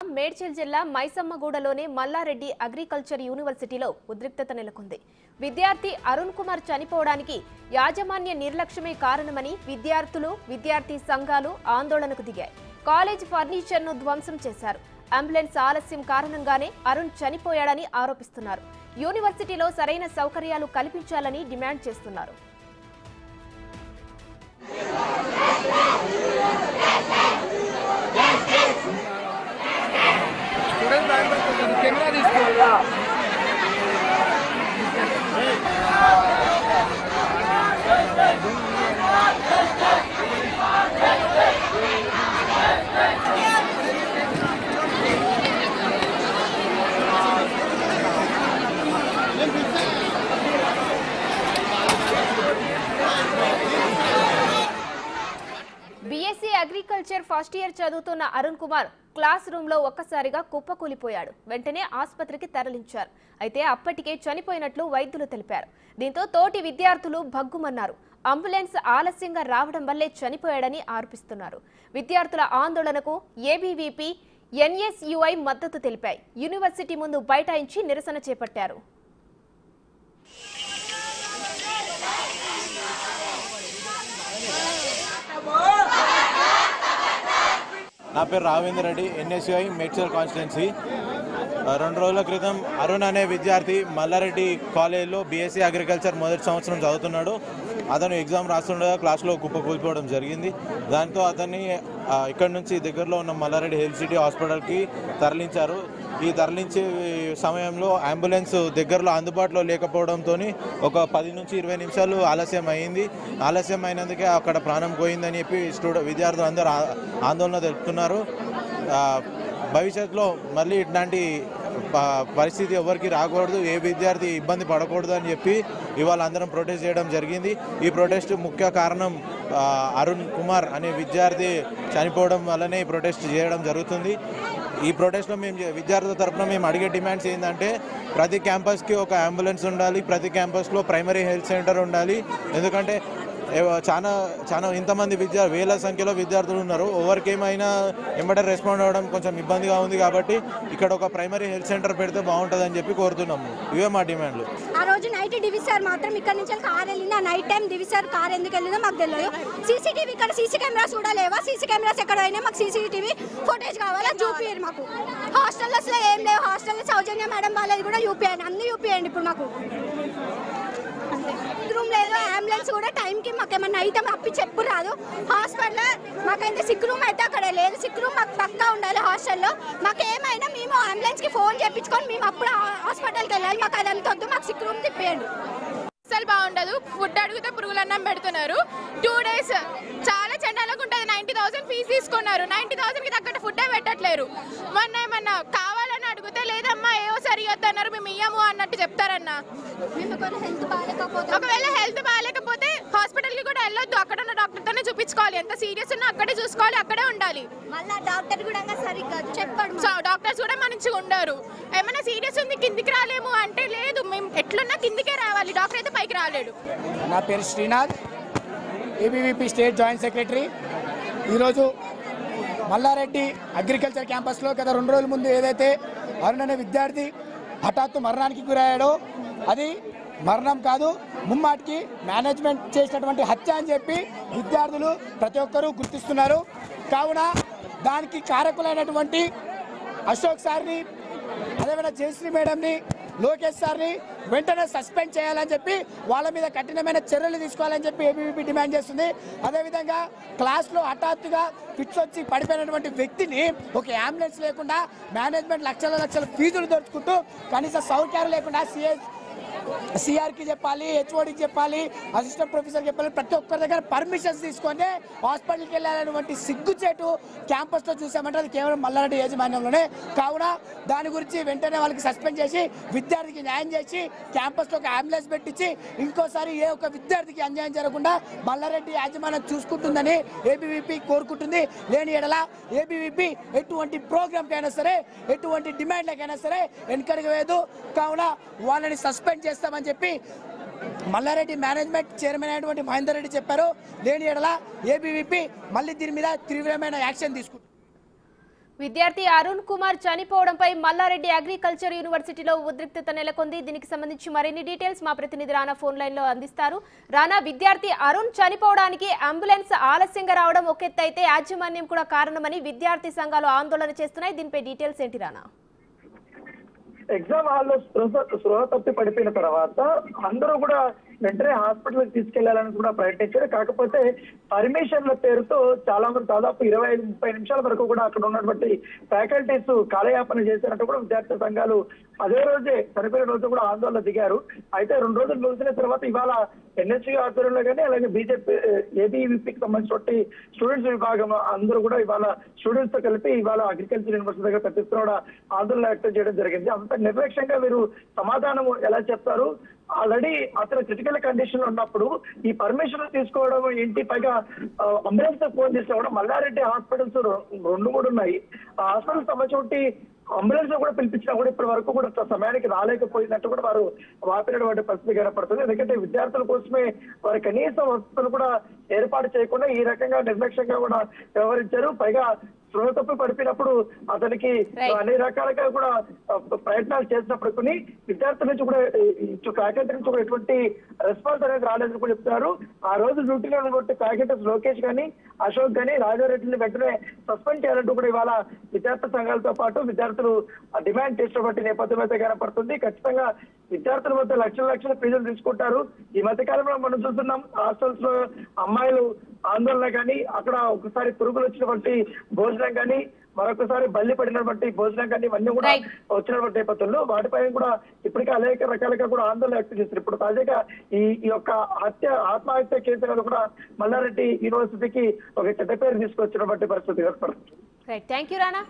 మేడ్చల్ జిల్లా మైసమ్మగూడలోని మల్లారెడ్డి అగ్రికల్చర్ యూనివర్సిటీలో ఉద్రిక్తత నెలకొంది. విద్యార్థి అరుణ్ కుమార్ చనిపోవడానికి యాజమాన్య నిర్లక్ష్యమే కారణమని విద్యార్థులు, విద్యార్థి సంఘాలు ఆందోళనకు దిగాయి. కాలేజ్ ఫర్నిచర్ను ధ్వంసం చేశారు. అంబులెన్స్ ఆలస్యం కారణంగానే అరుణ్ చనిపోయాడని ఆరోపిస్తున్నారు. యూనివర్సిటీలో సరైన సౌకర్యాలు కల్పించాలని డిమాండ్ చేస్తున్నారు. బీఎస్సీ అగ్రికల్చర్ ఫస్ట్ ఇయర్ చదువుతున్న అరుణ్ కుమార్ క్లాస్ రూమ్ లో ఒక్కసారిగా కుప్పకూలిపోయాడు. వెంటనే ఆసుపత్రికి తరలించారు. అయితే అప్పటికే చనిపోయినట్లు వైద్యులు తెలిపారు. దీంతో తోటి విద్యార్థులు భగ్గుమన్నారు. అంబులెన్స్ ఆలస్యంగా రావడం వల్లే చనిపోయాడని ఆరోపిస్తున్నారు. విద్యార్థుల ఆందోళనకు ఏబీవీపీ, ఎన్ఎస్యుఐ మద్దతు తెలిపాయి. యూనివర్సిటీ ముందు బైఠాయించి నిరసన చేపట్టారు. నా పేరు రావేంద్ర రెడ్డి, ఎన్ఎస్యుఐ మేడ్చల్ కాన్స్టిట్యున్సీ. 2 రోజుల క్రితం అరుణ్ అనే విద్యార్థి మల్లారెడ్డి కాలేజీలో బీఎస్సీ అగ్రికల్చర్ మొదటి సంవత్సరం చదువుతున్నాడు. అతను ఎగ్జామ్ రాస్తుండగా క్లాస్లో కుప్పకూలిపోవడం జరిగింది. దాంతో అతన్ని ఇక్కడ నుంచి దగ్గరలో ఉన్న మల్లారెడ్డి హెల్త్ సిటీ హాస్పిటల్కి తరలించారు. ఈ తరలించే సమయంలో అంబులెన్స్ దగ్గరలో అందుబాటులో లేకపోవడంతో ఒక 10 నుంచి 20 నిమిషాలు ఆలస్యం అయింది. ఆలస్యం అయినందుకే అక్కడ ప్రాణం పోయిందని చెప్పి విద్యార్థులు అందరూ ఆందోళన తెలుపుతున్నారు. భవిష్యత్తులో మళ్ళీ ఇట్లాంటి పరిస్థితి ఎవరికి రాకూడదు, ఏ విద్యార్థి ఇబ్బంది పడకూడదు అని చెప్పి ఇవాళ అందరం ప్రొటెస్ట్ చేయడం జరిగింది. ఈ ప్రొటెస్ట్ ముఖ్య కారణం అరుణ్ కుమార్ అనే విద్యార్థి చనిపోవడం వల్లనే ఈ ప్రొటెస్ట్ చేయడం జరుగుతుంది. ఈ ప్రొటెస్ట్లో మేము విద్యార్థుల తరఫున మేము అడిగే డిమాండ్స్ ఏంటంటే ప్రతి క్యాంపస్కి ఒక అంబులెన్స్ ఉండాలి, ప్రతి క్యాంపస్లో ప్రైమరీ హెల్త్ సెంటర్ ఉండాలి. ఎందుకంటే చాలా ఇంతమంది వేల సంఖ్యలో విద్యార్థులు ఉన్నారు. ఎవరికేమైనా వెంబడే రెస్పాండ్ అవ్వడం కొంచెం ఇబ్బందిగా ఉంది. కాబట్టి ఇక్కడ ఒక ప్రైమరీ హెల్త్ సెంటర్ పెడితే బాగుంటుందని చెప్పి కోరుతున్నాము. ఇవే మా డిమాండ్లు. ఆ రోజు నైట్ డివిజర్ మాత్రం ఇక్కడ నుంచి కార్ వెళ్ళింది. నైట్ టైం డివిజర్ కార్ ఎందుకు వెళ్ళిందో మాకు తెలియదు. సీసీటీవీ ఇక్కడ సీసీ కెమెరాస్ కూడా లేవా? సీసీ కెమెరాస్ ఎక్కడ అయినా మాకు సీసీటీవీ ఫుటేజ్ కావాలా? చూపియండి మాకు. హాస్టల్లో అసలు ఏం లేవు. హాస్టల్లో సౌజన్య మేడం వాళ్ళది కూడా యూపీఐండి, అన్ని యూపీఐండి. ఇప్పుడు మాకు రూమ్ లేదు, అంబులెన్స్ కూడా టైంకి మాకేమన్నా అయితే అప్పి చెప్పు రాదు. హాస్పిటల్లో మాకైతే సిక్ రూమ్ అయితే అక్కడ లేదు. సిక్ రూమ్ మాకు పక్కా ఉండాలి. హాస్టల్లో మాకు ఏమైనా మేము అంబులెన్స్కి ఫోన్ చేయించుకొని మేము అప్పుడు హాస్పిటల్కి వెళ్ళాలి. మాకు అదంతా వద్దు, మాకు సిక్ రూమ్ తిప్పేయండి. అసలు బాగుండదు. ఫుడ్ అడిగితే పురుగులన్నం పెడుతున్నారు. 2 days చాలా చండాలంగా ఉంటుంది. 90,000 ఫీజు తీసుకున్నారు. 90,000కి తగ్గట్టు ఫుడ్ పెట్టట్లేరు. మొన్న ఏమన్నా కావాలని అడిగితే లేదమ్మా ఏవో సరిగొద్దన్నారు, మేము ఇయ్యము అన్నట్టు చెప్తారన్న. ఒకవేళ హెల్త్ బాగాలేకపోతే హాస్పిటల్కి కూడా వెళ్ళొద్దు. అక్కడ ఉన్న డాక్టర్తోనే చూపించుకోవాలి. ఎంత సీరియస్ ఉన్నా అక్కడే చూసుకోవాలి, అక్కడే ఉండాలి. మళ్ళీ డాక్టర్ కూడా సరిగ్గా చెప్పాడు. డాక్టర్స్ కూడా మంచిగా ఉండరు. ఏమైనా సీరియస్ ఉంది కిందికి రాలేము అంటే లేదు, మేము ఎట్లున్నా కిందికే రావాలి. డాక్టర్ అయితే పైకి రాలేడు. నా పేరు Srinath, ABVP state joint secretary. ఈరోజు మల్లారెడ్డి అగ్రికల్చర్ క్యాంపస్లో గత 2 రోజుల ముందు ఏదైతే అరుణ్ అనే విద్యార్థి హఠాత్తు మరణానికి గురయ్యాడో అది మరణం కాదు, ముమ్మాటికి మేనేజ్మెంట్ చేసినటువంటి హత్య అని చెప్పి విద్యార్థులు ప్రతి ఒక్కరూ గుర్తిస్తున్నారు. కావున దానికి కారకులైనటువంటి అశోక్ సార్ని, అదేవిధంగా జయశ్రీ మేడంని, లోకేష్ సార్ని వెంటనే సస్పెండ్ చేయాలని చెప్పి వాళ్ళ మీద కఠినమైన చర్యలు తీసుకోవాలని చెప్పి ఏబీవీపీ డిమాండ్ చేస్తుంది. అదేవిధంగా క్లాస్లో హఠాత్తుగా ఫిట్స్ వచ్చి పడిపోయినటువంటి వ్యక్తిని ఒక అంబులెన్స్ లేకుండా మేనేజ్మెంట్ లక్షల ఫీజులు దోచుకుంటూ కనీస సౌకర్యాలు లేకుండా సిఆర్కి చెప్పాలి, హెచ్ఓడికి చెప్పాలి, అసిస్టెంట్ ప్రొఫెసర్కి చెప్పాలి, ప్రతి ఒక్కరి దగ్గర పర్మిషన్స్ తీసుకొని హాస్పిటల్కి వెళ్ళాలనేటువంటి సిగ్గుచేటు క్యాంపస్లో చూసామంటే అది కేవలం మల్లారెడ్డి యాజమాన్యంలోనే. కావున దాని గురించి వెంటనే వాళ్ళకి సస్పెండ్ చేసి విద్యార్థికి న్యాయం చేసి క్యాంపస్లో ఒక అంబులెన్స్ పెట్టించి ఇంకోసారి ఏ ఒక్క విద్యార్థికి అన్యాయం జరగకుండా మల్లారెడ్డి యాజమాన్యం చూసుకుంటుందని ఏబీవీపీ కోరుకుంటుంది. లేని ఎడల ఏబీవీపీ ఎటువంటి ప్రోగ్రామ్కైనా సరే, ఎటువంటి డిమాండ్లకైనా సరే వెనకడుగు వేయదు. కావున వాళ్ళని సస్పెండ్ చేస్తామని చెప్పి మల్లారెడ్డి మేనేజ్మెంట్ చైర్మన్ అయినటువంటి మహేందర్ రెడ్డి చెప్పారు. లేని ఎడల ఏబీవీపీ మళ్ళీ దీని మీద తీవ్రమైన యాక్షన్ తీసుకుంటుంది. విద్యార్థి అరుణ్ కుమార్ చనిపోవడంపై మల్లారెడ్డి అగ్రికల్చర్ యూనివర్సిటీలో ఉద్రిక్తత నెలకొంది. దీనికి సంబంధించి మరిన్ని డీటెయిల్స్ మా ప్రతినిధి రానా ఫోన్ లైన్ లో అందిస్తారు. రానా, విద్యార్థి అరుణ్ చనిపోవడానికి అంబులెన్స్ ఆలస్యంగా రావడం ఒక ఎత్తు అయితే యాజమాన్యం కూడా కారణమని విద్యార్థి సంఘాలు ఆందోళన చేస్తున్నాయి. దీనిపై డీటెయిల్స్ ఏంటి రానా? ఎగ్జామ్ హాల్లో స్పృహ తప్పి పడిపోయిన తర్వాత అందరూ కూడా వెంటనే హాస్పిటల్కి తీసుకెళ్లాలని కూడా ప్రయత్నించారు. కాకపోతే పర్మిషన్ల పేరుతో చాలా మంది దాదాపు 25-30 నిమిషాల వరకు కూడా అక్కడ ఉన్నటువంటి ఫ్యాకల్టీస్ కాలయాపన చేసినట్టు కూడా విద్యార్థి సంఘాలు అదే రోజే చనిపోయిన రోజు కూడా ఆందోళన దిగారు. అయితే 2 రోజులు ముగిసిన తర్వాత ఇవాళ ఎన్ఎస్యూ ఆధ్వర్యంలో కానీ అలాగే బీజేపీ ఏబీవీపీకి సంబంధించిన స్టూడెంట్స్ విభాగం అందరూ కూడా ఇవాళ స్టూడెంట్స్ తో కలిపి ఇవాళ అగ్రికల్చర్ యూనివర్సిటీ దగ్గర పెద్ద ఎత్తున కూడా ఆందోళన వ్యక్తం చేయడం జరిగింది. అంత నిర్లక్ష్యంగా వీరు సమాధానం ఎలా చెప్తారు? ఆల్రెడీ అతను క్రిటికల్ కండిషన్ లో ఉన్నప్పుడు ఈ పర్మిషన్ తీసుకోవడం ఏంటి? పైగా అంబులెన్స్ ఫోన్ చేసిన కూడా మల్లారెడ్డి హాస్పిటల్స్ 2-3 ఉన్నాయి. ఆ హాస్పిటల్ సంబంధించి అంబులెన్స్ కూడా పిలిపించినా కూడా ఇప్పటి వరకు కూడా సమయానికి రాలేకపోయినట్టు కూడా వారు వాపినటువంటి పరిస్థితి కనపడుతుంది. ఎందుకంటే విద్యార్థుల కోసమే వారి కనీస వసతులు కూడా ఏర్పాటు చేయకుండా ఈ రకంగా నిర్లక్ష్యంగా కూడా వ్యవహరించారు. పైగా స్పృహ తప్పి పడిపోయినప్పుడు అతనికి అన్ని రకాలుగా కూడా ప్రయత్నాలు చేసినప్పటికీ విద్యార్థుల నుంచి కూడా ఫ్యాకల్టీ నుంచి కూడా ఎటువంటి రెస్పాన్స్ అనేది రాలేదని కూడా చెప్తున్నారు. ఆ రోజు డ్యూటీలో ఉన్నటువంటి ఫ్యాకల్టీస్ లోకేష్ కానీ అశోక్ కానీ రాజారెడ్డిని వెంటనే సస్పెండ్ చేయాలంటూ కూడా ఇవాళ విద్యార్థి సంఘాలతో పాటు విద్యార్థులు డిమాండ్ చేసినటువంటి నేపథ్యం అయితే కనపడుతుంది. ఖచ్చితంగా విద్యార్థుల వద్ద లక్షల ఫీజులు తీసుకుంటారు. ఈ మధ్య కాలంలో మనం చూస్తున్నాం హాస్టల్స్ లో అమ్మాయిలు ఆందోళన కానీ అక్కడ ఒకసారి పురుగులు వచ్చినటువంటి భోజనం కానీ మరొకసారి బల్లి పడినటువంటి భోజనం కానీ ఇవన్నీ కూడా వచ్చినటువంటి నేపథ్యంలో వాటిపై కూడా ఇప్పటికే అనేక రకాలుగా కూడా ఆందోళన వ్యక్తం చేస్తారు. ఇప్పుడు తాజాగా ఈ యొక్క ఆత్మహత్య కేసులను కూడా మల్లారెడ్డి యూనివర్సిటీకి ఒక చెడ్డ పేరు తీసుకొచ్చినటువంటి పరిస్థితి ఏర్పడుతుంది. Thank you Rana.